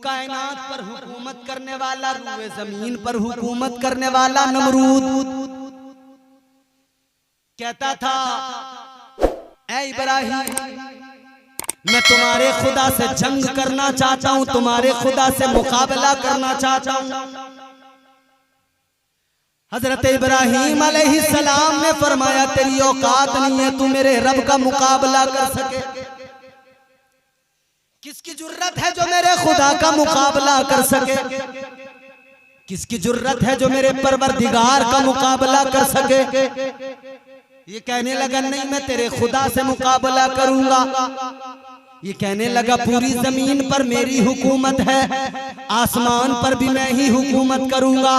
कायनात पर हुकूमत करने वाला, रूए जमीन पर हुकूमत करने वाला नमरूद कहता था, ऐ इब्राहिम, मैं तुम्हारे खुदा से जंग करना चाहता हूं, तुम्हारे खुदा से मुकाबला करना चाहता हूं। हजरत इब्राहिम अलैहिस्सलाम ने फरमाया, तेरी औकात नहीं है तू मेरे रब का मुकाबला कर सके। किसकी जुर्रत है जो मेरे खुदा का मुकाबला कर सके? किसकी जुर्रत है जो मेरे परवरदिगार का मुकाबला कर सके? ये कहने लगा, नहीं मैं तेरे खुदा से मुकाबला करूंगा। ये कहने लगा, पूरी जमीन पर मेरी हुकूमत है, आसमान पर भी मैं ही हुकूमत करूंगा।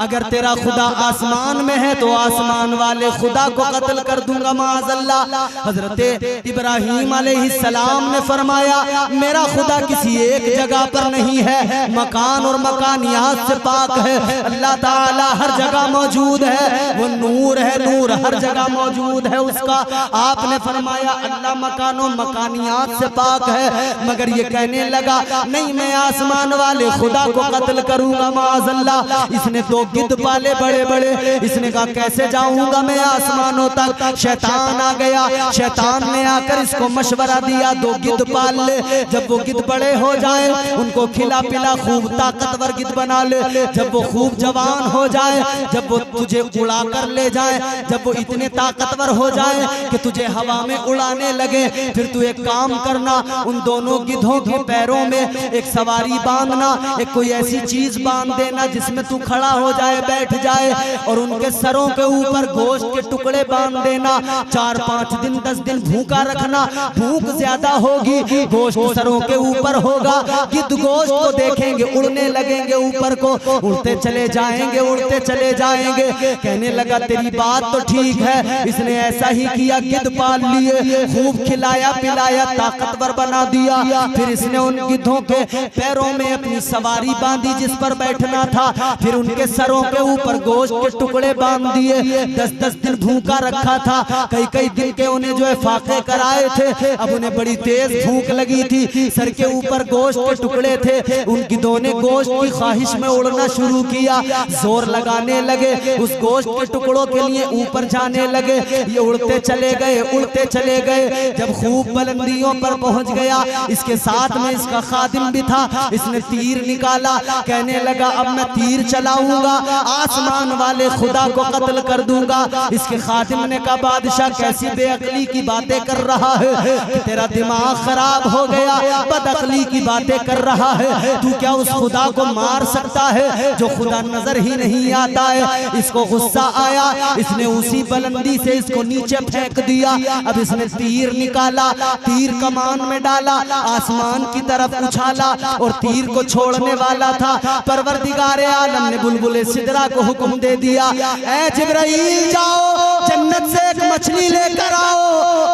अगर तेरा खुदा आसमान में है तो आसमान वाले खुदा को कत्ल कर दूंगा माअज़ल्लाह। हजरत इब्राहिम अलैहिस्सलाम ने फरमाया, मेरा खुदा किसी एक जगह पर नहीं है, मकान और मकानियात से पाक है। अल्लाह ताला हर जगह मौजूद है, वो नूर है, नूर हर जगह मौजूद है उसका। आपने फरमाया, अल्लाह मकानों मकानियात से पाक है। मगर ये कहने लगा, नहीं मैं आसमान वाले खुदा को कत्ल करूंगा माअज़ल्लाह। इसने दो गिद्ध पाले बड़े बड़े, इसने कहा कैसे जाऊंगा मैं आसमानों तक? शैतान आ गया, शैतान ने आकर इसको मशवरा दिया, दो गिद्ध पाल ले, जब वो गिद्ध बड़े हो जाए उनको खिला पिला, खूब ताकतवर गिद्ध बना ले। जब वो खूब जवान हो जाए, जब वो तुझे उड़ा कर ले जाए, जब वो इतने ताकतवर हो जाए कि तुझे हवा में उड़ाने लगे, फिर तू एक काम करना, उन दोनों गिद्धों के पैरों में एक सवारी बांधना, एक कोई ऐसी चीज बांध देना जिसमें तू खड़ा हो जाए, बैठ जाए, और उनके सरों के ऊपर गोश्त के टुकड़े बांध देना। 4-5 दिन 10 दिन भूखा रखना, भूख ज्यादा होगी गोश्त सरों के ऊपर होगा, गिद्ध गोश्त को देखेंगे उड़ने लगेंगे ऊपर को, उड़ते चले जाएंगे, उड़ते चले जाएंगे। कहने लगा, तेरी बात तो ठीक है। इसने ऐसा ही किया, गिद्ध पाल लिए, खूब खिलाया पिलाया, ताकतवर बना दिया। फिर इसने उन गिद्धों के पैरों में अपनी सवारी बांधी जिस पर बैठना था, फिर उनके सरों के ऊपर गोश्त के टुकड़े बांध दिए। 10-10 दिन भूखा रखा था, कई दिन के उन्हें जो है फाके कराए थे। अब उन्हें बड़ी तेज भूख लगी थी, सर के ऊपर गोश्त के टुकड़े थे। उन गिद्धों ने गोश्त की ख्वाहिश में उड़ना शुरू किया, जोर लगाने लगे, उस गोश्त के टुकड़ों के लिए ऊपर जाने लगे। ये उड़ते चले गए, उड़ते चले गए। जब खूब बुलंदियों पर पहुंच गया, इसके साथ में इसका खादिम भी था, इसने तीर निकाला, कहने लगा, अब मैं तीर चलाऊंगा, आसमान वाले खुदा को कत्ल कर दूंगा। इसके खादिम ने कहा, बादशाह कैसी बेअक्ली की बातें कर रहा है, तेरा दिमाग खराब हो गया, बदअक्ली की बातें कर रहा है, तू क्या उस खुदा को मार सकता है जो खुदा नजर ही नहीं आता है? इसको गुस्सा आया, इसने उसी बुलंदी से इसको नीचे फेंक दिया। अब इसने तीर निकाला, तीर कमान में डाला, आसमान की तरफ उछाला और तीर को छोड़ने वाला था। परवरदिगार आलम ने बुलबुल सिदरा को हुक्म दे दिया, ऐ जिब्राइल जाओ जन्नत से एक मछली लेकर आओ।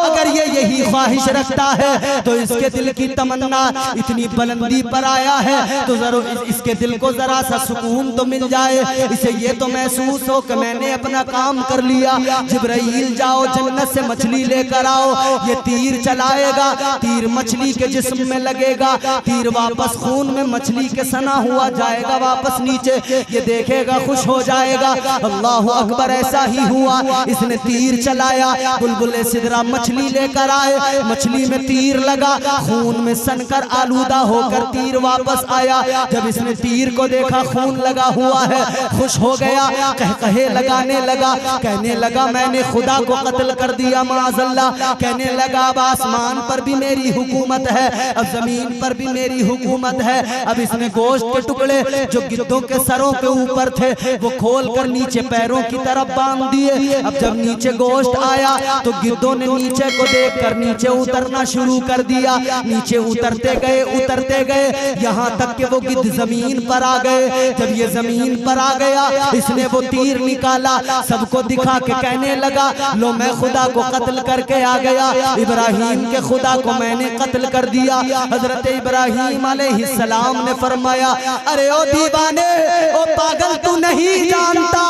अगर ये यही ख्वाहिश रखता है तो इसके दिल की तमन्ना इतनी बुलंदी पर आया है तो जरूर इसके दिल को जरा सा सुकून तो मिल जाए, इसे ये तो महसूस हो कि मैंने अपना काम कर लिया। जिब्राइल जाओ जन्नत से मछली लेकर आओ। ये तीर चलाएगा, तीर मछली के जिस्म में लगेगा, तीर वापस खून में मछली के सना हुआ जाएगा वापस नीचे। ये देखेगा, खुश हो जाएगा। अल्लाह अकबर, ऐसा ही हुआ। इसने तीर चलाया, बुलबुल सिदरा मछली लेकर आए, मछली में तीर लगा, खून में सनकर आलूदा होकर तीर वापस आया। जब इसने तीर को देखा खून लगा हुआ है, खुश हो गया, कहे लगाने लगा, कहने लगा, मैंने खुदा को कत्ल कर दिया माअज़ल्लाह। कहने लगा, अब आसमान पर भी मेरी हुकूमत है, अब जमीन पर भी मेरी हुकूमत है। अब इसने गोश्त के टुकड़े जो गिद्धों के सरों के ऊपर थे वो खोल कर नीचे पैरों की तरफ बांध दिए। अब जब नीचे गोश्त आया तो गिद्धों ने नीचे को देखकर नीचे उतरना शुरू कर दिया। नीचे उतरते गए यहाँ तक कि वो गिद्ध जमीन पर आ गए। जब ये जमीन पर आ गया, इसने वो तीर निकाला, सबको दिखा के कहने लगा, लो मैं खुदा को कत्ल करके आ गया, इब्राहिम के खुदा को मैंने कत्ल कर दिया। हजरत इब्राहिम अलैहिस्सलाम ने फरमाया, अरे ओ दीवाने, ओ पागल, तू नहीं जानता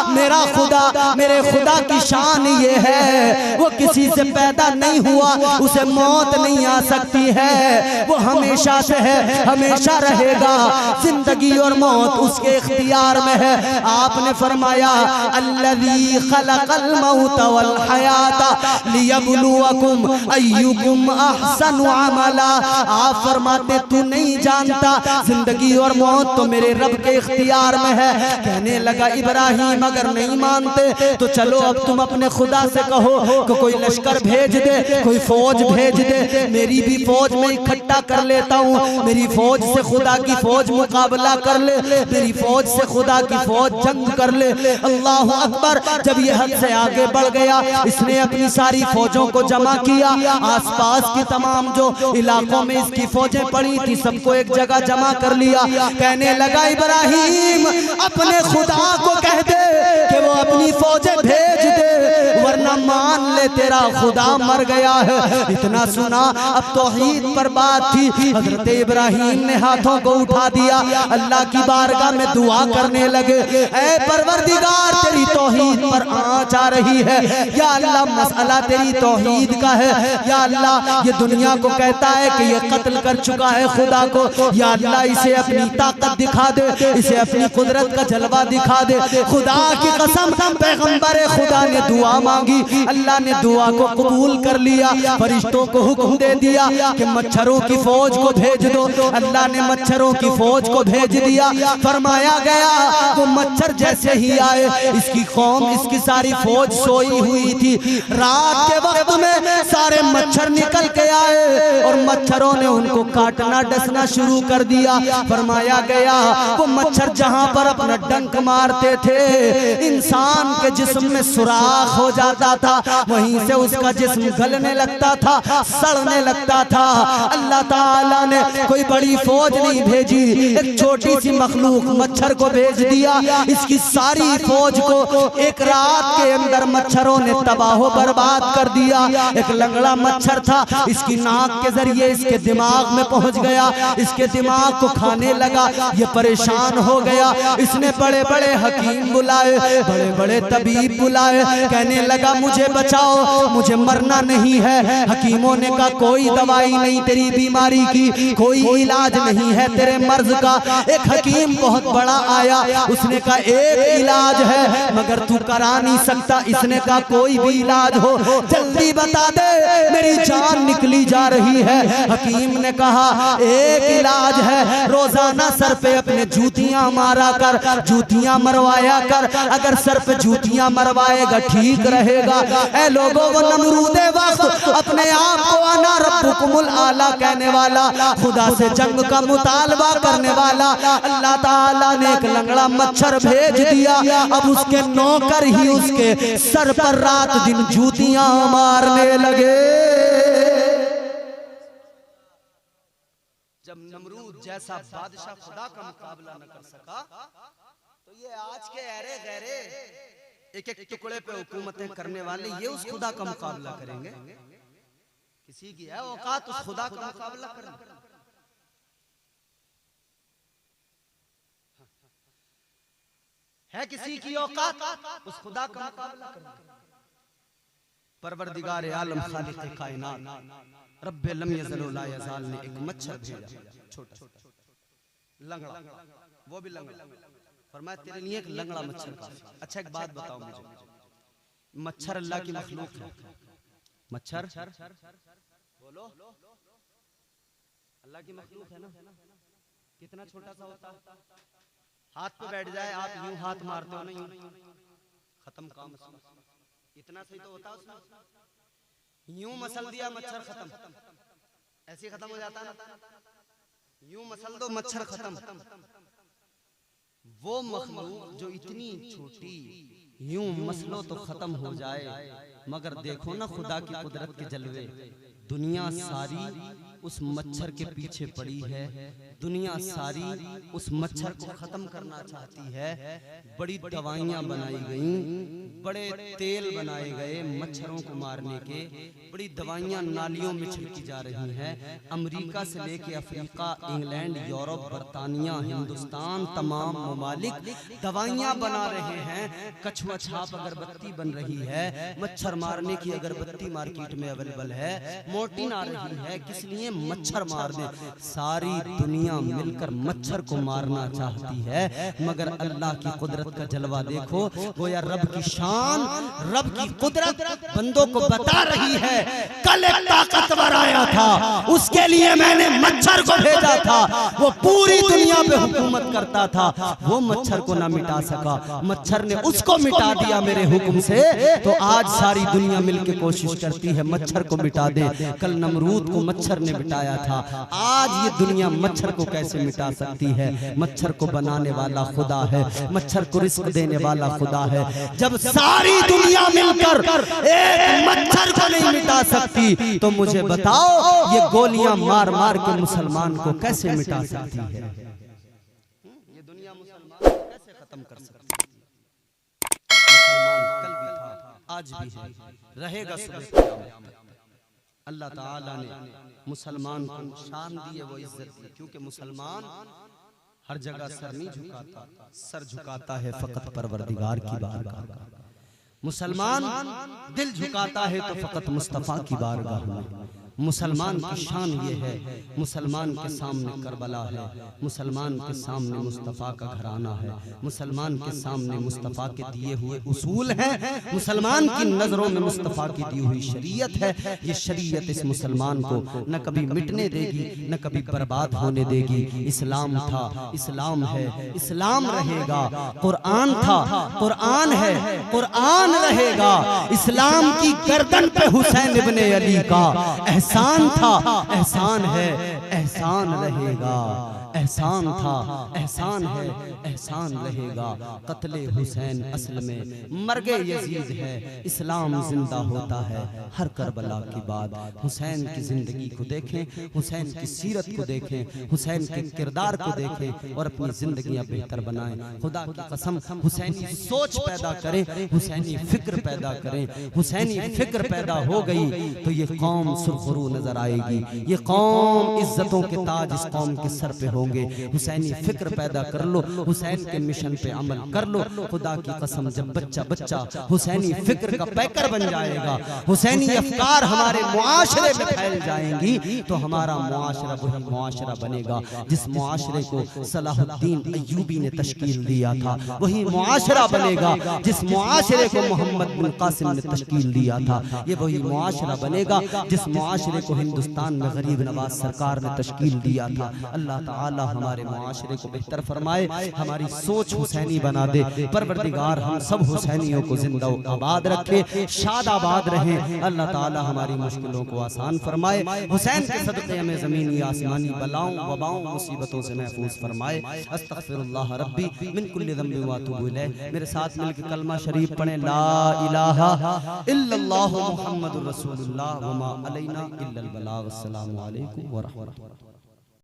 मेरा खुदा, मेरे खुदा की शान ये है, वो किसी से पैदा नहीं हुआ, उसे मौत नहीं आ सकती है, वो हमेशा से है, हमेशा रहेगा। जिंदगी और मौत उसके इख्तियार में है। आपने फरमाया अल्लज़ी खलक़ल मौत वल हयाता लियब्लुवकुम अय्युकुम अहसनु अमला। आप फरमाते तू नहीं जानता, जिंदगी और मौत तो मेरे रब के इख्तियार में है। कहने लगा इब्राहिम अगर नहीं मानते तो चलो अब तुम अपने खुदा से कहो कि कोई लश्कर भेज दे, कोई फौज भेज दे, मेरी भी फौज में इकट्ठा कर लेता हूँ, मेरी फौज से खुदा की फौज मुकाबला कर ले, मेरी फौज से खुदा की फौज जंग कर ले। अल्लाह अकबर। जब ये हद से आगे बढ़ गया, इसने अपनी सारी फौजों को जमा किया, आसपास की तमाम जो इलाकों में इसकी फौजें पड़ी थी सबको एक जगह जमा कर लिया। कहने लगा इब्राहिम अपने खुदा को कह दे कि वो अपनी फौजें भेज दे, वरना मान ले तेरा खुदा मर गया है। इतना सुना, अब तौहीद पर बात थी। हजरत इब्राहिम ने हाथों को उठा दिया, अल्लाह की बारगाह में दुआ करने लगे, ऐ परवरदिगार तेरी तौहीद पर आँच आ रही है, या अल्लाह मसला तेरी तौहीद का है, या अल्लाह ये दुनिया को कहता है कि ये कत्ल कर चुका है खुदा को, या अल्लाह इसे अपनी ताकत दिखा दे, इसे अपनी कुदरत का जलवा दिखा दे। खुदा की कसम पैगंबर खुदा ने दुआ मांगी, अल्लाह ने दुआ को कबूल कर लिया। फरिश्तों को हुक्म दे दिया कि मच्छरों की फौज को भेज दो। अल्लाह ने मच्छरों की फौज को भेज दिया। फरमाया गया वो मच्छर जैसे ही आए, इसकी कौम, इसकी सारी फौज सोई हुई थी। रात के वक्त में सारे मच्छर निकल के आए और मच्छरों ने उनको काटना डसना शुरू कर दिया। फरमाया गया वो मच्छर जहां पर अपना डंक मारते थे, इंसान के जिस्म में सुराख हो जाता था, वहीं से उसका जिस्म गलने लगता था, सड़ने लगता था। अल्लाह ताला ने कोई बड़ी फौज नहीं भेजी, एक छोटी सी मखलूक मच्छर को भेज दिया। इसकी सारी फौज को एक रात के अंदर मच्छरों ने तबाह बर्बाद कर दिया। एक लंगड़ा मच्छर था, इसकी नाक के जरिए इसके दिमाग में पहुंच गया, इसके दिमाग को खाने लगा। ये परेशान हो गया, इसने बड़े बड़े हकीम बुलाए, बड़े बड़े तबीब बुलाए, कहने लगा मुझे बचाओ, मुझे मरना नहीं है। हकीमों ने कहा कोई दवाई नहीं तेरी बीमारी की, कोई इलाज नहीं है तेरे मर्ज का। एक हकीम बहुत बड़ा आया, उसने कहा एक इलाज है मगर तू करा नहीं सकता। इसने कहा कोई भी इलाज हो जल्दी बता दे, मेरी जान निकली जा रही है। हकीम ने कहा एक इलाज है, रोजाना सर पे अपने जूतियां मारा कर, जूतियां मरवाया कर, अगर सर पे जूतियां मरवाएगा ठीक रहेगा। ऐ लोगों वो नमरूदे वक्त अपने आप को अना रब्बुकुमुल आला कहने वाला, खुदा से जंग का मुतालबा करने वाला, अल्लाह ताला ने एक लंगड़ा मच्छर भेज दिया। अब उसके नौकर ही उसके सर पर रात दिन जूतियां मारने लगे। जब नमरूद जैसा बादशाह खुदा का मुकाबला न कर सका, तो ये आज के ऐरे गैरे एक एक टुकड़े पे हुकूमतें करने वाले ये उस खुदा का मुकाबला करेंगे? किसी की है औकात उस खुदा का मुकाबला करने? है किसी की औकात उस खुदा का मुकाबला करने? परवरदिगार आलम खालिक कायनात रब्बे लम यज़ल ला यज़ाल ने एक मच्छर भेजा, छोटा लंगड़ा, वो भी लंगड़ा। फरमाया तेरे लिए एक लंगड़ा मच्छर काफी। अच्छा एक बात बताओ मुझे, मच्छर अल्लाह की मखलूक है, मच्छर बोलो अल्लाह की मखलूक है ना? कितना छोटा सा होता है, हाथ पे बैठ जाए आप यूं हाथ मारते हो ना, यूं खत्म काम, इतना सही तो होता उसमें, यूं मसल दिया मच्छर खत्म, ऐसे खत्म हो जाता ना, यूं मसल दो मच्छर खत्म। वो मखलूक जो इतनी छोटी यूं मसलो तो खत्म हो जाए, मगर देखो ना खुदा की कुदरत के जलवे, दुनिया सारी उस मच्छर के पीछे पड़ी है। दुनिया सारी उस मच्छर को खत्म करना चाहती है। बड़ी दवाइयां बनाई गई, बड़े तेल बनाए गए मच्छरों को मारने के, बड़ी दवाइयां नालियों में छिड़की जा रही हैं। अमेरिका से लेके अफ्रीका, इंग्लैंड, यूरोप, बर्तानिया, हिंदुस्तान, तमाम ममालिक दवाइयां बना रहे हैं। कछुआ छाप अगरबत्ती बन रही है, मच्छर मारने की अगरबत्ती मार्केट में अवेलेबल है। मोर्टीन आ रही है, किस लिए? मच्छर मार दे। सारी दुनिया मिलकर मच्छर को मारना चाहती है, मगर अल्लाह की कुदरत का जलवा देखो। गोया रब की शान, रब की कुदरत बंदों को बता रही है। कल एक ताकतवर आया था, उसके लिए मैंने मच्छर को भेजा था। वो पूरी दुनिया पे हुकूमत करता था, वो मच्छर को ना मिटा सका, मच्छर ने उसको मिटा दिया मेरे हुक्म से। तो आज सारी दुनिया मिलकर कोशिश करती है मच्छर को मिटा दे। कल नमरूद को मच्छर ने मिटाया था, आज ये दुनिया मच्छर को कैसे मिटा सकती है? मच्छर को बनाने वाला खुदा है, मच्छर को रिस्क देने वाला खुदा है। जब सारी दुनिया मिलकर एक मच्छर को नहीं मिटा सकती, तो मुझे बताओ ये गोलियां मार मार के मुसलमान को कैसे मिटा सकती है? ये दुनिया मुसलमान को कैसे खत्म कर सकती है? मुसलमान कल भी था, आज भी है, रहेगा सुबह। अल्लाह ताला ने मुसलमान को शान दी है, वो इज्जत दी, क्योंकि मुसलमान हर जगह सर नहीं झुकाता, सर झुकाता है फकत परवरदिगार की बारगाह। मुसलमान दिल झुकाता है तो फकत मुस्तफा की बारगाह में। मुसलमान की शान ये है, मुसलमान के सामने करबला है, मुसलमान के सामने मुस्तफ़ा का घराना है, मुसलमान के सामने मुस्तफ़ा के दिए हुए उसूल हैं, मुसलमान की नज़रों में मुस्तफ़ा की दी हुई शरीयत है। ये शरीयत इस मुसलमान को न कभी मिटने देगी, न कभी बर्बाद होने देगी। इस्लाम था, इस्लाम है, इस्लाम रहेगा। कुरान था, कुरान है, कुरान रहेगा। इस्लाम की गर्दन पे हुसैन इब्ने अली का एहसान था, एहसान है, एहसान रहेगा। एहसान था, एहसान है, एहसान रहेगा। कत्ले हुसैन असल में मर्गे यजीद है, इस्लाम जिंदा होता है हर करबला के बाद। हुसैन की जिंदगी को देखें, हुसैन की सीरत को देखें, हुसैन के किरदार को देखें और अपनी जिंदगियां बेहतर बनाएं। खुदा की कसम हुसैनी सोच पैदा करें, हुसैनी फिक्र पैदा करें। हुसैनी फिक्र पैदा हो गई तो ये कौम सुरखरू नजर आएगी, ये कौम इज्जतों के ताज इस कौम के सर पे होंगे। हुसैनी फिक्र पैदा कर लो, हुसैन के मिशन पे अमल कर लो। खुदा की कसम जब बच्चा बच्चा हुसैनी फिक्र का पैकर बन जाएगा, हुसैनी अफकार हमारे मुआशरे में फैल जाएंगी, तो हमारा मुआशरा वही मुआशरा बनेगा जिस मुआशरे को सलाहुद्दीन अय्यूबी ने तश्कील दिया था। वही मुआशरा बनेगा जिस मुआशरे को मोहम्मद बिन कासिम ने तश्कील दिया था। ये वही मुआशरा बनेगा जिस मुआशरे को हिंदुस्तान में गरीब नवाज सरकार ने तश्कील दिया था। अल्लाह ताला हमारे मुआशरे को बेहतर फरमाए, हमारी सोच हुसैनी बना दे। परवरदिगार हम सब हुसैनियों को जिंदा आबाद रखे, शादाबाद रहें। अल्लाह ताला हमारी मुश्किलों को आसान फरमाए। हुसैन के सदक़े हमें ज़मीनी आसमानी बलाओं वबाओं मुसीबतों से महफूज फरमाए। अस्तग़फिरुल्लाह रब्बी मिन कुल्लि ज़ंबिन व अतूबु इलैह। मेरे साथ मिलकर कलमा शरीफ पढ़ें, ला इलाहा इल्लल्लाहु मुहम्मदुर रसूलुल्लाह व मा अलैना इल्लल बलाग। अस्सलामु अलैकुम व रहमतुल्लाह।